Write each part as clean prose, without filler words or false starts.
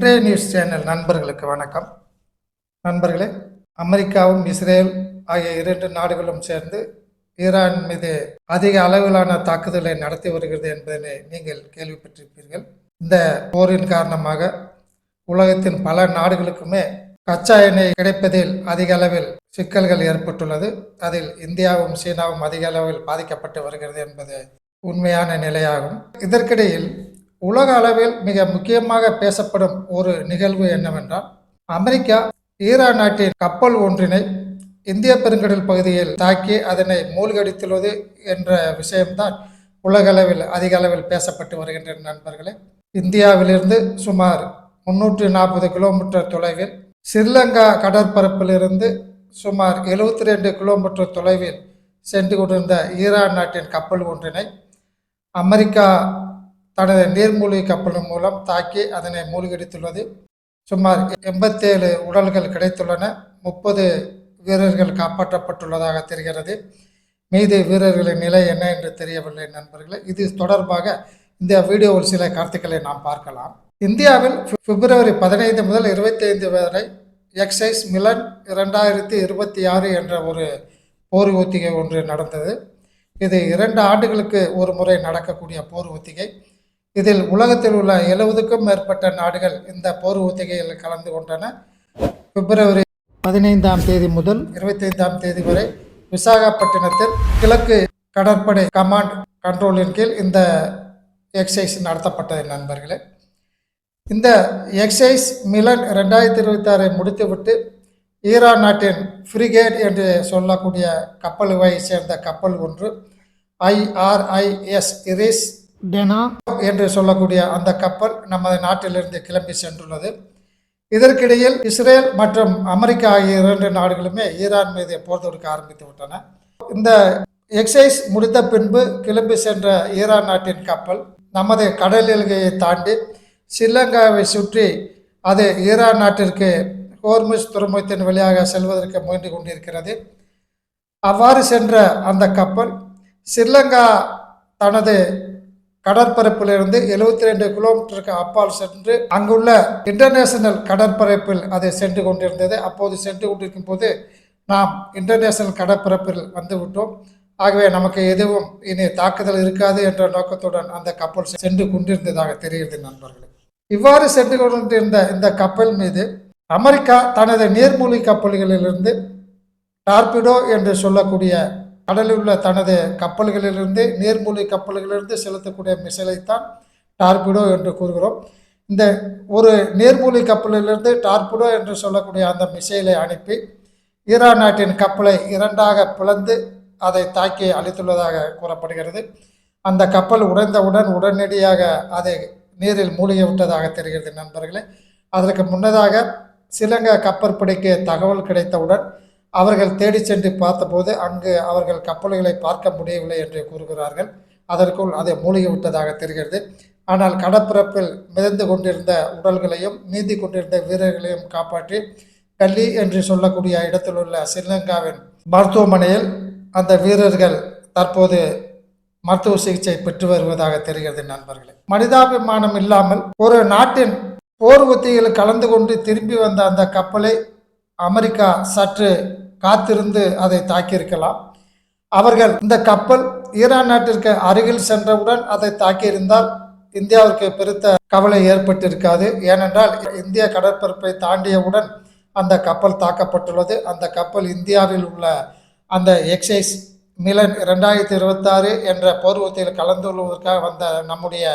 இன்றைய news channel நண்பர்களுக்கு வணக்கம். நண்பர்களே, அமெரிக்காவும் இஸ்ரேல் ஆகிய இரண்டு நாடுகளும் சேர்ந்து ஈரான் மீது அதிக அளவிலான தாக்குதலை நடத்தி வருகிறது என்பதனை நீங்கள் கேள்விப்பட்டிருப்பீர்கள். இந்த போரின் காரணமாக உலகத்தின் பல நாடுகளுக்குமே கச்சா எண்ணெய் கிடைப்பதில் அதிக அளவில் சிக்கல்கள் ஏற்பட்டுள்ளது. அதில் இந்தியாவும் சீனாவும் அதிக அளவில் பாதிக்கப்பட்டு வருகிறது என்பது உண்மையான நிலையாகும். இதற்கிடையில் உலக அளவில் மிக முக்கியமாக பேசப்படும் ஒரு நிகழ்வு என்னவென்றால், அமெரிக்கா ஈரான் நாட்டின் கப்பல் ஒன்றினை இந்திய பெருங்கடல் பகுதியில் தாக்கி அதனை மூழ்கடித்துள்ளது என்ற விஷயம்தான் உலக அளவில் அதிக அளவில் பேசப்பட்டு வருகின்ற நண்பர்களே. இந்தியாவிலிருந்து சுமார் 340 கிலோமீட்டர் தொலைவில், ஸ்ரீலங்கா கடற்பரப்பிலிருந்து சுமார் 72 கிலோமீட்டர் தொலைவில் சென்று கொண்டிருந்த ஈரான் நாட்டின் கப்பல் ஒன்றினை அமெரிக்கா தனது நீர்மூழ்கி கப்பலின் மூலம் தாக்கி அதனை மூழ்கடித்துள்ளது. சுமார் 87 உடல்கள் கிடைத்துள்ளன. 30 வீரர்கள் காப்பாற்றப்பட்டுள்ளதாக தெரிகிறது. மீதி வீரர்களின் நிலை என்ன என்று தெரியவில்லை நண்பர்களே. இது தொடர்பாக இந்த வீடியோவில் சில கருத்துக்களை நாம் பார்க்கலாம். இந்தியாவில் பிப்ரவரி 15 முதல் 25 வரை எக்ஸைஸ் மிலன் 2026 என்ற ஒரு போர் ஒத்திகை ஒன்று நடந்தது. இது 2 ஆண்டுகளுக்கு ஒரு முறை நடக்கக்கூடிய போர் ஒத்திகை. இதில் உலகத்தில் உள்ள 70க்கும் மேற்பட்ட நாடுகள் இந்த போர் ஒத்திகையில் கலந்து கொண்டன. பிப்ரவரி 15ஆம் தேதி முதல் 25ஆம் தேதி வரை விசாகப்பட்டினத்தில் கிழக்கு கடற்படை கமாண்ட் கண்ட்ரோலின் கீழ் இந்த எக்ஸைஸ் நடத்தப்பட்டது நண்பர்களே. இந்த எக்ஸைஸ் மிலன் 2026 முடித்துவிட்டு ஈரான் நாட்டின் ஃப்ரிகேட் என்று சொல்லக்கூடிய கப்பலுவை சேர்ந்த கப்பல் ஒன்று IRIS இரிஸ் டெனா என்று சொல்லக்கூடிய அந்த கப்பல் நமது நாட்டிலிருந்து கிளம்பி சென்றுள்ளது. இதற்கிடையில் இஸ்ரேல் மற்றும் அமெரிக்கா ஆகிய 2 நாடுகளுமே ஈரான் மீது போர் தொடுக்க ஆரம்பித்து விட்டன. இந்த எக்ஸைஸ் முடித்த பின்பு கிளம்பி சென்ற ஈரான் நாட்டின் கப்பல் நமது கடல் எல்கையை தாண்டி ஸ்ரீலங்காவை சுற்றி அது ஈரான் நாட்டிற்கு ஹோர்முஸ் துறைமுகத்தின் வழியாக செல்வதற்கு முயன்று கொண்டிருக்கிறது. அவ்வாறு சென்ற அந்த கப்பல் ஸ்ரீலங்கா தனது கடற்பரப்பிலிருந்து 72 கிலோமீட்டருக்கு அப்பால் சென்று அங்குள்ள இன்டர்நேஷனல் கடற்பரப்பில் அது சென்று கொண்டிருந்தது. அப்போது சென்று கொண்டிருக்கும் போது நாம் இன்டர்நேஷனல் கடற்பரப்பில் வந்துவிட்டோம், ஆகவே நமக்கு எதுவும் இனி தாக்குதல் இருக்காது என்ற நோக்கத்துடன் அந்த கப்பல் சென்று கொண்டிருந்ததாக தெரிகிறது நண்பர்களே. இவ்வாறு சென்று கொண்டிருந்த இந்த கப்பல் மீது அமெரிக்கா தனது நீர்மூழ்கி கப்பல்களிலிருந்து டார்பிடோ என்று சொல்லக்கூடிய கடலில் உள்ள தனது கப்பல்களிலிருந்து நீர்மூழ்கி கப்பல்களிலிருந்து செலுத்தக்கூடிய மிசைலைத்தான் டார்பிடோ என்று கூறுகிறோம். இந்த ஒரு நீர்மூழ்கி கப்பலிலிருந்து டார்பிடோ என்று சொல்லக்கூடிய அந்த மிசைலை அனுப்பி ஈரான் நாட்டின் கப்பலை 2ஆக பிளந்து அதை தாக்கி அழித்துள்ளதாக கூறப்படுகிறது. அந்த கப்பல் உடைந்தவுடன் உடனடியாக அதை நீரில் மூழ்கி விட்டதாக தெரிகிறது நண்பர்களே. அதற்கு முன்னதாக ஸ்ரீலங்கா கப்பற்படைக்கு தகவல் கிடைத்தவுடன் அவர்கள் தேடி சென்று பார்த்தபோது அங்கு அவர்கள் கப்பல்களை பார்க்க முடியவில்லை என்று கூறுகிறார்கள். அதற்குள் அதை மூழ்கி விட்டதாக தெரிகிறது. ஆனால் கடற்பரப்பில் மிதந்து கொண்டிருந்த உடல்களையும் நீந்தி கொண்டிருந்த வீரர்களையும் காப்பாற்றி கல்லி என்று சொல்லக்கூடிய இடத்தில் உள்ள ஸ்ரீலங்காவின் மருத்துவமனையில் அந்த வீரர்கள் தற்போது மருத்துவ சிகிச்சை பெற்று வருவதாக தெரிகிறது நண்பர்களே. மனிதாபிமானம் இல்லாமல் ஒரு நாட்டின் போர் ஒத்திகையில் கலந்து கொண்டு திரும்பி வந்த அந்த கப்பலை அமெரிக்கா சற்று காத்திருந்து அதை தாக்கியிருக்கலாம். அவர்கள் இந்த கப்பல் ஈரான் நாட்டிற்கு அருகில் சென்றவுடன் அதை தாக்கியிருந்தால் இந்தியாவிற்கு பெருத்த கவலை ஏற்பட்டிருக்காது. ஏனென்றால் இந்திய கடற்பரப்பை தாண்டியவுடன் அந்த கப்பல் தாக்கப்பட்டுள்ளது. அந்த கப்பல் இந்தியாவில் உள்ள அந்த எக்ஸைஸ் மிலன் 2026 என்ற போர் ஒத்திகையில் கலந்து கொள்வதற்காக வந்த நம்முடைய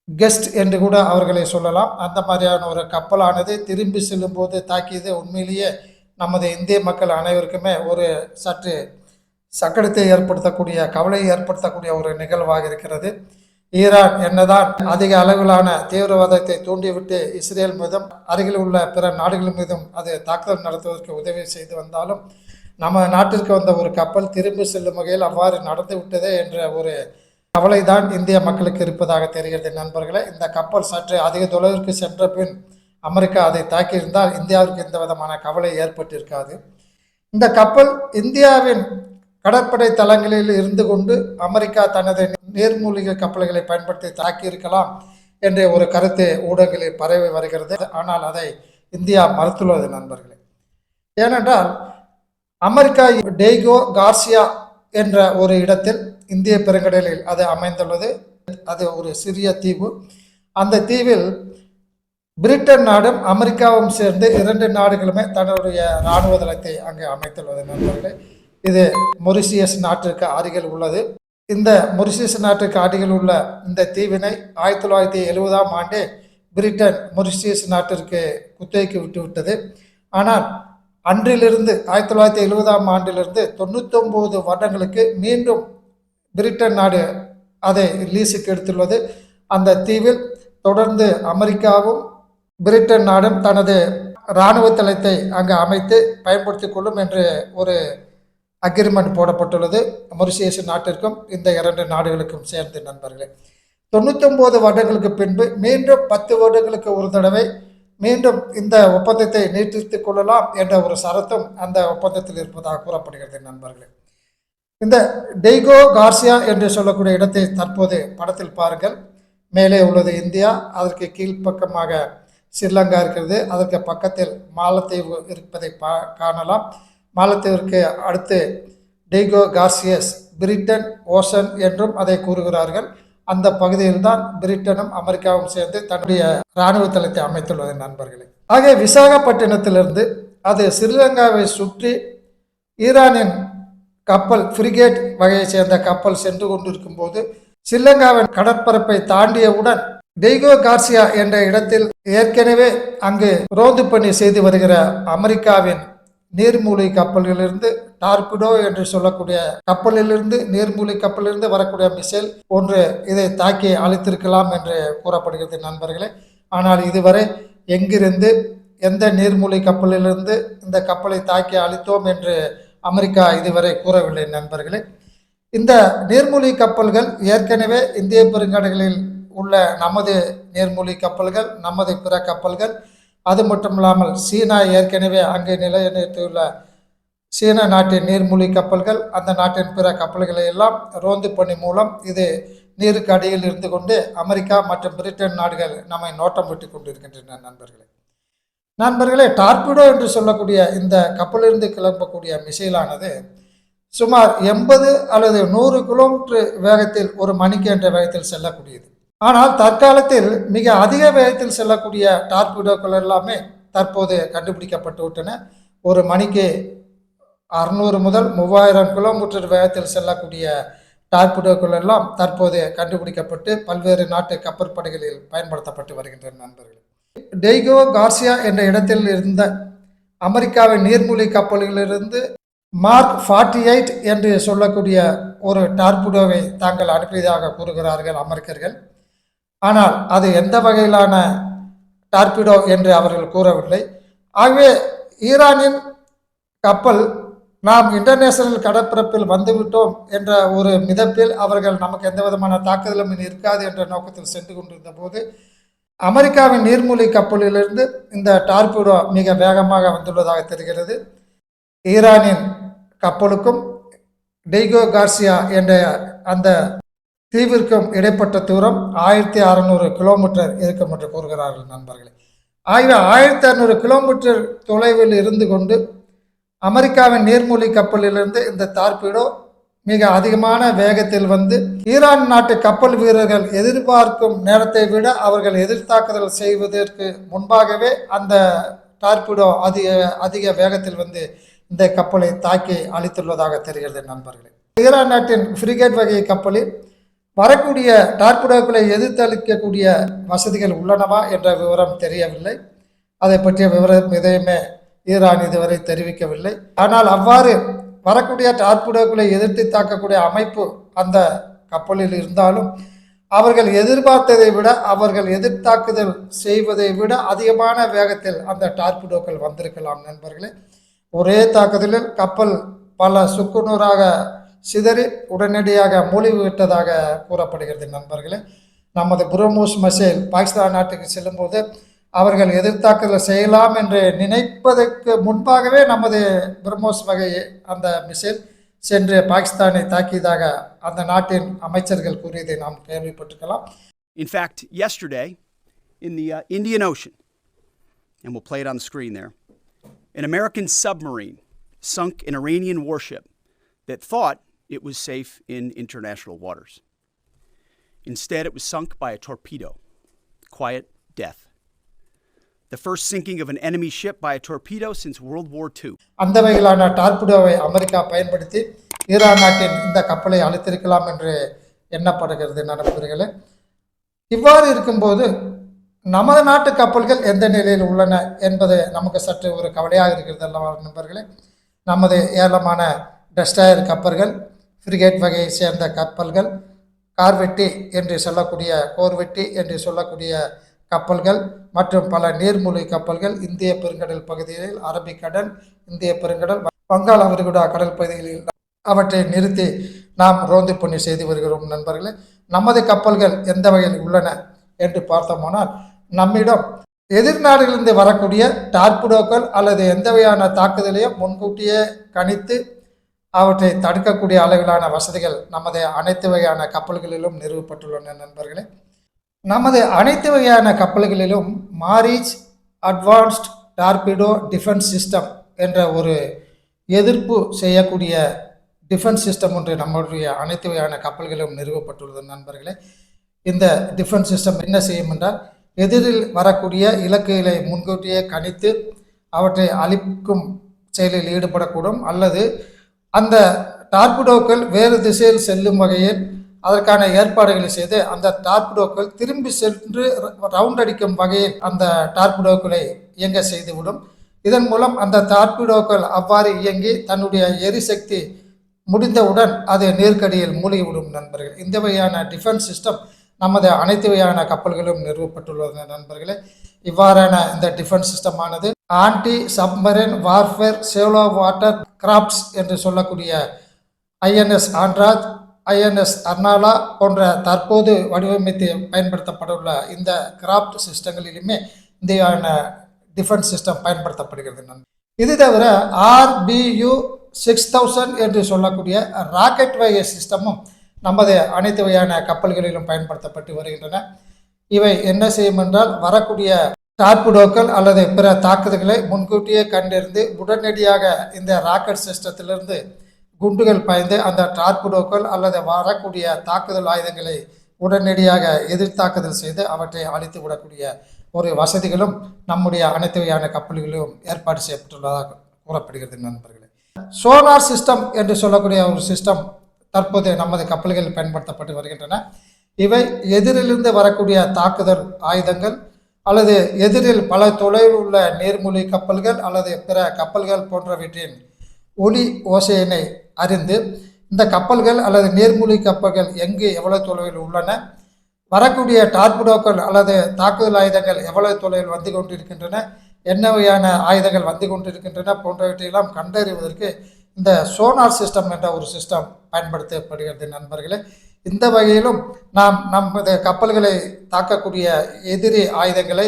கெஸ்ட் என்று கூட அவர்களை சொல்லலாம். அந்த மாதிரியான ஒரு கப்பலானது திரும்பி செல்லும் போது தாக்கியது உண்மையிலேயே நமது இந்திய மக்கள் அனைவருக்குமே ஒரு சற்று சக்கடத்தை ஏற்படுத்தக்கூடிய கவலையை ஏற்படுத்தக்கூடிய ஒரு நிகழ்வாக இருக்கிறது. ஈரான் என்னதான் அதிக அளவிலான தீவிரவாதத்தை தூண்டிவிட்டு இஸ்ரேல் மீதும் அருகில் உள்ள பிற நாடுகள் மீதும் அது தாக்குதல் நடத்துவதற்கு உதவி செய்து வந்தாலும் நம்ம நாட்டிற்கு வந்த ஒரு கப்பல் திரும்பி செல்லும் வகையில் அவ்வாறு நடந்து விட்டதே என்ற ஒரு கவலை தான் இந்திய மக்களுக்கு இருப்பதாக தெரிகிறது நண்பர்களே. இந்த கப்பல் சற்று அதிக தொலைவிற்கு சென்ற பின் அமெரிக்கா அதை தாக்கியிருந்தால் இந்தியாவிற்கு எந்த விதமான கவலை ஏற்பட்டிருக்காது. இந்த கப்பல் இந்தியாவின் கடற்படை தளங்களில் இருந்து கொண்டு அமெரிக்கா தனது நீர்மூழ்கி கப்பல்களை பயன்படுத்தி தாக்கியிருக்கலாம் என்ற ஒரு கருத்து ஊடகங்களில் பரவி வருகிறது. ஆனால் அதை இந்தியா மறுத்துள்ளது நண்பர்களே. ஏனென்றால் அமெரிக்கா டெய்கோ கார்சியா என்ற ஒரு இடத்தில் இந்திய பெருங்கடலில் அது அமைந்துள்ளது. அது ஒரு சிறிய தீவு. அந்த தீவில் பிரிட்டன் நாடும் அமெரிக்காவும் சேர்ந்து 2 நாடுகளுமே தன்னுடைய இராணுவ தளத்தை அங்கு அமைத்துள்ளது நண்பர்களே. இது மொரிஷியஸ் நாட்டிற்கு அருகில் உள்ளது. இந்த மொரிஷியஸ் நாட்டுக்கு அருகில் உள்ள இந்த தீவினை 1970ஆம் ஆண்டு பிரிட்டன் மொரிஷியஸ் நாட்டிற்கு குத்தகைக்கு விட்டுவிட்டது. ஆனால் அன்றிலிருந்து 1970ஆம் ஆண்டிலிருந்து 99 வருடங்களுக்கு மீண்டும் பிரிட்டன் நாடு அதை லீஸுக்கு எடுத்துள்ளது. அந்த தீவில் தொடர்ந்து அமெரிக்காவும் பிரிட்டன் நாடும் தனது இராணுவ தளத்தை அங்கு அமைத்து பயன்படுத்திக் கொள்ளும் என்று ஒரு அக்ரிமெண்ட் போடப்பட்டுள்ளது மொரிஷியஸ் நாட்டிற்கும் இந்த 2 நாடுகளுக்கும் சேர்ந்து நண்பர்களே. 99 வருடங்களுக்கு பின்பு மீண்டும் 10 வருடங்களுக்கு ஒரு தடவை மீண்டும் இந்த ஒப்பந்தத்தை நீட்டித்துக் கொள்ளலாம் என்ற ஒரு சரத்தும் அந்த ஒப்பந்தத்தில் இருப்பதாக கூறப்படுகிறது நண்பர்களே. இந்த டெய்கோ கார்சியா என்று சொல்லக்கூடிய இடத்தை தற்போது படத்தில் பாருங்கள். மேலே உள்ளது இந்தியா, அதற்கு கீழ்ப்பக்கமாக ஸ்ரீலங்கா இருக்கிறது, அதற்கு பக்கத்தில் மாலத்தீவு இருப்பதை காணலாம். மாலத்தீவிற்கு அடுத்து டெய்கோ கார்சியஸ் பிரிட்டன் ஓசன் என்றும் அதை கூறுகிறார்கள். அந்த பகுதியில் தான் பிரிட்டனும் அமெரிக்காவும் சேர்ந்து தன்னுடைய இராணுவ தளத்தை அமைத்துள்ளது நண்பர்களே. ஆகிய விசாகப்பட்டினத்திலிருந்து அது ஸ்ரீலங்காவை சுற்றி ஈரானின் கப்பல் ஃப்ரிகேட் வகையை சேர்ந்த கப்பல் சென்று கொண்டிருக்கும் போது ஸ்ரீலங்காவின் கடற்பரப்பை தாண்டியவுடன் டெய்கோ கார்சியா என்ற இடத்தில் ஏற்கனவே அங்கு ரோந்து பணி செய்து வருகிற அமெரிக்காவின் நீர்மூழ்கி கப்பல்களிலிருந்து டார்பிடோ என்று சொல்லக்கூடிய கப்பலிலிருந்து நீர்மூழ்கி கப்பலிலிருந்து வரக்கூடிய மிசைல் ஒன்று இதை தாக்கி அழித்திருக்கலாம் என்று கூறப்படுகிறது நண்பர்களே. ஆனால் இதுவரை எங்கிருந்து எந்த நீர்மூழ்கி கப்பலிலிருந்து இந்த கப்பலை தாக்கி அழித்தோம் என்று அமெரிக்கா இதுவரை கூறவில்லை நண்பர்களே. இந்த நீர்மூழ்கி கப்பல்கள் ஏற்கனவே இந்திய பெருங்கடலில் உள்ள நமது நீர்மூழ்கி கப்பல்கள், நமது பிற கப்பல்கள், அது மட்டுமில்லாமல் சீனா ஏற்கனவே அங்கே நிலைநிறுத்தியுள்ள சீன நாட்டின் நீர்மூழ்கி கப்பல்கள், அந்த நாட்டின் பிற கப்பல்களை எல்லாம் ரோந்து பணி மூலம் இது நீருக்கு அடியில் இருந்து கொண்டு அமெரிக்கா மற்றும் பிரிட்டன் நாடுகள் நம்மை நோட்டம் விட்டு கொண்டிருக்கின்றன நண்பர்களே. டார்பிடோ என்று சொல்லக்கூடிய இந்த கப்பலிலிருந்து கிளம்பக்கூடிய மிசைலானது சுமார் 80 அல்லது 100 கிலோமீட்டர் வேகத்தில் ஒரு மணிக்கு என்ற வேகத்தில் செல்லக்கூடியது. ஆனால் தற்காலத்தில் மிக அதிக வேகத்தில் செல்லக்கூடிய டார்பிடோக்கள் எல்லாமே தற்போது கண்டுபிடிக்கப்பட்டு விட்டன. ஒரு மணிக்கு 600 முதல் 3000 கிலோமீட்டர் வேகத்தில் செல்லக்கூடிய டார்பிடோக்கள் எல்லாம் தற்போது கண்டுபிடிக்கப்பட்டு பல்வேறு நாட்டு கப்பற்படைகளில் பயன்படுத்தப்பட்டு வருகின்றன நண்பர்கள். டெய்கோ கார்சியா என்ற இடத்தில் இருந்த அமெரிக்காவின் நீர்மூழ்கி கப்பல்களிலிருந்து மார்க் 48 என்று சொல்லக்கூடிய ஒரு டார்பிடோவை தாங்கள் அனுப்பியதாக கூறுகிறார்கள் அமெரிக்கர்கள். ஆனால் அது எந்த வகையிலான டார்பிடோ என்று அவர்கள் கூறவில்லை. ஆகவே ஈரானின் கப்பல் நாம் இன்டர்நேஷனல் கடற்பரப்பில் வந்துவிட்டோம் என்ற ஒரு மிதப்பில் அவர்கள் நமக்கு எந்த விதமான தாக்குதலும் இருக்காது என்ற நோக்கத்தில் சென்று கொண்டிருந்த போது அமெரிக்காவின் நீர்மூழ்கி கப்பலிலிருந்து இந்த டார்பிடோ மிக வேகமாக வந்துள்ளதாக தெரிகிறது. ஈரானின் கப்பலுக்கும் டெய்கோ கார்சியா என்ற அந்த தீவிற்கும் இடைப்பட்ட தூரம் 1600 கிலோமீட்டர் இருக்கும் என்று கூறுகிறார்கள் நண்பர்களே. ஆகவே 1600 கிலோமீட்டர் தொலைவில் இருந்து கொண்டு அமெரிக்காவின் நீர்மூழ்கி கப்பலிலிருந்து இந்த டார்பிடோ மிக அதிகமான வேகத்தில் வந்து ஈரான் நாட்டு கப்பல் வீரர்கள் எதிர்பார்க்கும் நேரத்தை விட அவர்கள் எதிர்த்தாக்குதல் செய்வதற்கு முன்பாகவே அந்த டார்பிடோ அதிக வேகத்தில் வந்து இந்த கப்பலை தாக்கி அழித்துள்ளதாக தெரிகிறது நண்பர்களே. ஈரான் நாட்டின் ஃப்ரிகேட் வகை கப்பலில் வரக்கூடிய டார்பிடோக்களை எதிர்த்தளிக்கக்கூடிய வசதிகள் உள்ளனவா என்ற விவரம் தெரியவில்லை. அதை பற்றிய விவரம் எதையுமே ஈரான் இதுவரை தெரிவிக்கவில்லை. ஆனால் அவ்வாறு வரக்கூடிய டார்பிடோக்களை எதிர்த்து தாக்கக்கூடிய அமைப்பு அந்த கப்பலில் இருந்தாலும் அவர்கள் எதிர்பார்த்ததை விட அவர்கள் எதிர்த்தாக்குதல் செய்வதை விட அதிகமான வேகத்தில் அந்த டார்பிடோக்கள் வந்திருக்கலாம் நண்பர்களே. ஒரே தாக்குதலில் கப்பல் பல சுக்குநூறாக சிதறி உடனடியாக மூழ்கிவிட்டதாக கூறப்படுகிறது நண்பர்களே. நமது பிரம்மோஸ் மிசைல் பாகிஸ்தான் நாட்டுக்கு செல்லும்போது அவர்கள் எதிர்த்தாக்குதல் செய்யலாம் என்று நினைப்பதற்கு முன்பாகவே நமது பிரம்மோஸ் வகை அந்த மிசைல் சென்று பாகிஸ்தானை தாக்கியதாக அந்த நாட்டின் அமைச்சர்கள் கூறியதை நாம் கேள்விப்பட்டிருக்கலாம். In fact, yesterday in the Indian Ocean, and we'll play it on the screen there, an American submarine sunk an Iranian warship that thought it was safe in international waters. Instead, it was sunk by a torpedo. Quiet death. The first sinking of an enemy ship by a torpedo since World War II. அந்த வகையிலான டார்பிடோவை America பயன்படுத்தி Iran நாட்டின் இந்த கப்பலை அழித்திருக்கலாம் என்று எண்ணப்படுகிறது நண்பர்களே. இவ்வாறு இருக்கும்போது நமது நாட்டு கப்பல்கள் எந்த நிலையில் உள்ளன என்பது நமக்கு சற்று ஒரு கவலையாக இருக்கிறது அல்லவா நண்பர்களே. நமது ஏராளமான டெஸ்ட்ராயர் கப்பல்கள், ஃப்ரிகேட் வகையை சேர்ந்த கப்பல்கள், கார்வெட்டி என்று சொல்லக்கூடிய கோர்வெட்டி என்று சொல்லக்கூடிய கப்பல்கள் மற்றும் பல நீர்மூழ்கி கப்பல்கள் இந்திய பெருங்கடல் பகுதியில், அரபிக்கடல், இந்திய பெருங்கடல், வங்காள விரிகுடா கடல் பகுதிகளில் அவற்றை நிறுத்தி நாம் ரோந்து பணி செய்து வருகிறோம் நண்பர்களே. நமது கப்பல்கள் எந்த வகையில் உள்ளன என்று பார்த்தோமானால், நம்மிடம் எதிர்நாடுகளிலிருந்து வரக்கூடிய டார்பிடோக்கள் அல்லது எந்த வகையான தாக்குதலையும் முன்கூட்டியே கணித்து அவற்றை தடுக்கக்கூடிய அளவிலான வசதிகள் நமது அனைத்து வகையான கப்பல்களிலும் நிறுவப்பட்டுள்ளன நண்பர்களே. நமது அனைத்து வகையான கப்பல்களிலும் மாரீச் அட்வான்ஸ்ட் டார்பிடோ டிஃபென்ஸ் சிஸ்டம் என்ற ஒரு எதிர்ப்பு செய்யக்கூடிய டிஃபென்ஸ் சிஸ்டம் ஒன்று நம்முடைய அனைத்து வகையான கப்பல்களிலும் நிறுவப்பட்டுள்ளது நண்பர்களே. இந்த டிஃபென்ஸ் சிஸ்டம் என்ன செய்யும் என்றால், எதிரில் வரக்கூடிய இலக்குகளை முன்கூட்டியே கணித்து அவற்றை அழிக்கும் செயலில் ஈடுபடக்கூடும், அல்லது அந்த டார்பிடோக்கள் வேறு திசையில் செல்லும் வகையில் அதற்கான ஏற்பாடுகளை செய்து அந்த டார்பிடோக்கள் திரும்பி சென்று ரவுண்ட் அடிக்கும் வகையில் அந்த டார்பிடோக்களை இயங்க செய்துவிடும். இதன் மூலம் அந்த டார்பிடோக்கள் அவ்வாறு இயங்கி தன்னுடைய எரிசக்தி முடிந்தவுடன் அது நீர்க்கடியில் மூழ்கிவிடும் நண்பர்கள். இந்த வகையான டிஃபென்ஸ் சிஸ்டம் நமது அனைத்து வகையான கப்பல்களும் நிறுவப்பட்டுள்ளது நண்பர்களே. இவ்வாறான இந்த டிஃபென்ஸ் சிஸ்டமானது anti submarine warfare shallow water crafts என்று சொல்லக்கூடிய ஐஎன்எஸ் ஆண்ட்ராஜ், ஐஎன்எஸ் அர்னாலா போன்ற தற்போது வடிவமைத்து பயன்படுத்தப்பட்டுள்ள இந்த கிராப்ட் சிஸ்டங்களிலுமே இந்த டிஃபென்ஸ் சிஸ்டம் பயன்படுத்தப்படுகிறது. இது தவிர RBU 6000 என்று சொல்லக்கூடிய ராக்கெட் வகை சிஸ்டமும் நமது அனைத்து வகையான கப்பல்களிலும் பயன்படுத்தப்பட்டு வருகின்றன. இவை என்ன செய்யும் என்றால், வரக்கூடிய டார்பிடோக்கள் அல்லது பிற தாக்குதல்களை முன்கூட்டியே கண்டறிந்து உடனடியாக இந்த ராக்கெட் சிஸ்டத்திலிருந்து குண்டுகள் பாய்ந்து அந்த டார்பிடோக்கள் அல்லது வரக்கூடிய தாக்குதல் ஆயுதங்களை உடனடியாக எதிர்த்தாக்குதல் செய்து அவற்றை அழித்து விடக்கூடிய ஒரு வசதிகளும் நம்முடைய அனைத்து வகையான கப்பல்களிலும் ஏற்பாடு செய்யப்பட்டுள்ளதாக கூறப்படுகிறது நண்பர்களே. சோனார் சிஸ்டம் என்று சொல்லக்கூடிய ஒரு சிஸ்டம் தற்போது நமது கப்பல்களில் பயன்படுத்தப்பட்டு வருகின்றன. இவை எதிரிலிருந்து வரக்கூடிய தாக்குதல் ஆயுதங்கள் அல்லது எதிரில் பல தொலைவில் உள்ள நீர்மூழ்கி கப்பல்கள் அல்லது பிற கப்பல்கள் போன்றவற்றின் ஒலி ஓசையினை அறிந்து இந்த கப்பல்கள் அல்லது நீர்மூழ்கி கப்பல்கள் எங்கு எவ்வளவு தொலைவில் உள்ளன, வரக்கூடிய டார்பிடோக்கள் அல்லது தாக்குதல் ஆயுதங்கள் எவ்வளவு தொலைவில் வந்து கொண்டிருக்கின்றன, என்ன வகையான ஆயுதங்கள் வந்து கொண்டிருக்கின்றன போன்றவற்றையெல்லாம் கண்டறிவதற்கு இந்த சோனார் சிஸ்டம் என்ற ஒரு சிஸ்டம் பயன்படுத்தப்படுகிறது நண்பர்களே. இந்த வகையிலும் நாம் நமது கப்பல்களை தாக்கக்கூடிய எதிரி ஆயுதங்களை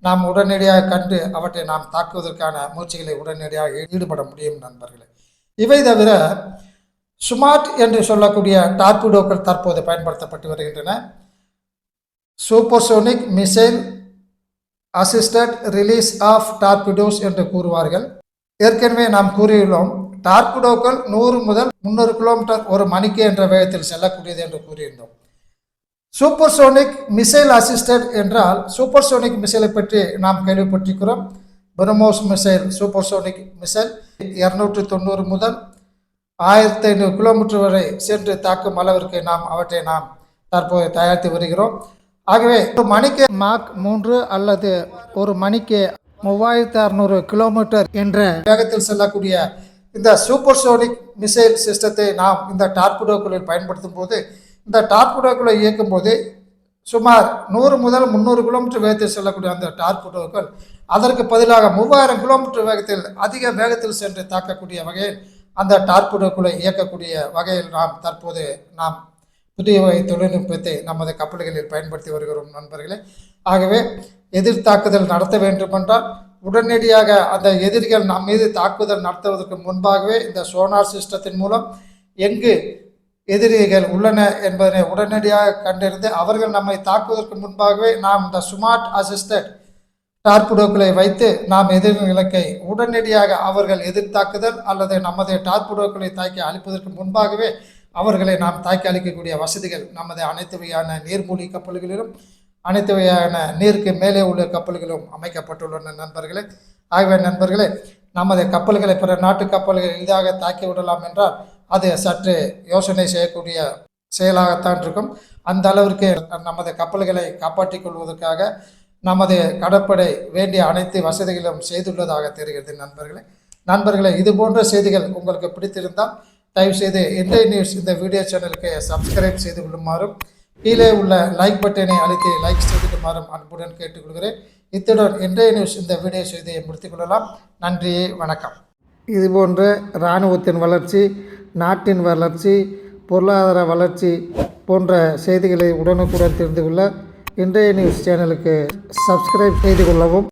நாம் உடனடியாக கண்டு அவற்றை நாம் தாக்குவதற்கான முயற்சிகளை உடனடியாக ஈடுபட முடியும் நண்பர்களே. இவை தவிர ஸ்மார்ட் என்று சொல்லக்கூடிய டார்பிடோக்கள் தற்போது பயன்படுத்தப்பட்டு வருகின்றன. Supersonic missile assisted release of torpedoes என்று கூறுவார்கள். ஏற்கனவே நாம் கூறியுள்ளோம், டார்பிடோக்கள் 100 முதல் 300 கிலோமீட்டர் ஒரு மணிக்கு என்ற வேகத்தில் செல்லக்கூடியது என்று கூறியிருந்தோம். சூப்பர்சோனிக் மிசைல் அசிஸ்டட் என்றால், சூப்பர்சோனிக் மிசைலை பற்றி நாம் கேள்விப்பட்டிருக்கிறோம். பிரம்மோஸ் மிசைல் சூப்பர்சோனிக் மிசைல் 290 முதல் 1500 கிலோமீட்டர் வரை சென்று தாக்கும் அளவிற்கு அவற்றை நாம் தற்போது தயாரித்து வருகிறோம். ஆகவே ஒரு மணிக்கு மாக் 3 அல்லது ஒரு மணிக்கு 3600 கிலோமீட்டர் என்ற வேகத்தில் செல்லக்கூடிய இந்த சூப்பர்சோனிக் மிசைல் சிஸ்டத்தை நாம் இந்த டார்பிடோக்களில் பயன்படுத்தும் போது, இந்த டார்பிடோக்களை இயக்கும் போது சுமார் 100 முதல் 300 கிலோமீட்டர் வேகத்தில் செல்லக்கூடிய அந்த டார்பிடோக்கள் அதற்கு பதிலாக 3000 கிலோமீட்டர் வேகத்தில் அதிக வேகத்தில் சென்று தாக்கக்கூடிய வகையில் அந்த டார்பிடோக்களை இயக்கக்கூடிய வகையில் தற்போது நாம் புதிய வகை தொழில்நுட்பத்தை நமது கப்பல்களில் பயன்படுத்தி வருகிறோம் நண்பர்களே. ஆகவே எதிர் தாக்குதல் நடத்த வேண்டுமென்றால் உடனடியாக அந்த எதிரிகள் நம் மீது தாக்குதல் நடத்துவதற்கு முன்பாகவே இந்த சோனார் சிஸ்டத்தின் மூலம் எங்கு எதிரிகள் உள்ளன என்பதனை உடனடியாக கண்டறிந்து அவர்கள் நம்மை தாக்குவதற்கு முன்பாகவே நாம் இந்த ஸ்மார்ட் அசிஸ்டட் டார்பிடோக்களை வைத்து நாம் எதிரின் இலக்கை உடனடியாக அவர்கள் எதிர்த்தாக்குதல் அல்லது நமது டார்பிடோக்களை தாக்கி அழிப்பதற்கு முன்பாகவே அவர்களை நாம் தாக்கி அழிக்கக்கூடிய வசதிகள் நமது அனைத்து வகையான நீர்மூழ்கி கப்பல்களிலும் அனைத்து வகையான நீருக்கு மேலே உள்ள கப்பல்களும் அமைக்கப்பட்டுள்ளன நண்பர்களே. ஆகவே நண்பர்களே, நமது கப்பல்களை பிற நாட்டு கப்பல்கள் எளிதாக தாக்கி விடலாம் என்றால் அது சற்று யோசனை செய்யக்கூடிய செயலாகத்தான் இருக்கும். அந்த அளவிற்கு நமது கப்பல்களை காப்பாற்றிக் கொள்வதற்காக நமது கடற்படை வேண்டிய அனைத்து வசதிகளும் செய்துள்ளதாக தெரிகிறது நண்பர்களே. இது போன்ற செய்திகள் உங்களுக்கு பிடித்திருந்தால் தயவுசெய்து இன்றைய நியூஸ் இந்த வீடியோ சேனலுக்கு சப்ஸ்கிரைப் செய்து கொள்ளுமாறும் கீழே உள்ள லைக் பட்டனை அழுத்தி லைக் செய்துக்குமாறும் அன்புடன் கேட்டுக்கொள்கிறேன். இத்துடன் இன்றைய நியூஸ் இந்த வீடியோ செய்தியை முடித்துக் கொள்ளலாம். நன்றி, வணக்கம். இதுபோன்ற இராணுவத்தின் வளர்ச்சி, நாட்டின் வளர்ச்சி, பொருளாதார வளர்ச்சி போன்ற செய்திகளை உடனுக்குடன் தெரிந்து கொள்ள இன்றைய நியூஸ் சேனலுக்கு சப்ஸ்கிரைப் செய்து கொள்ளவும்.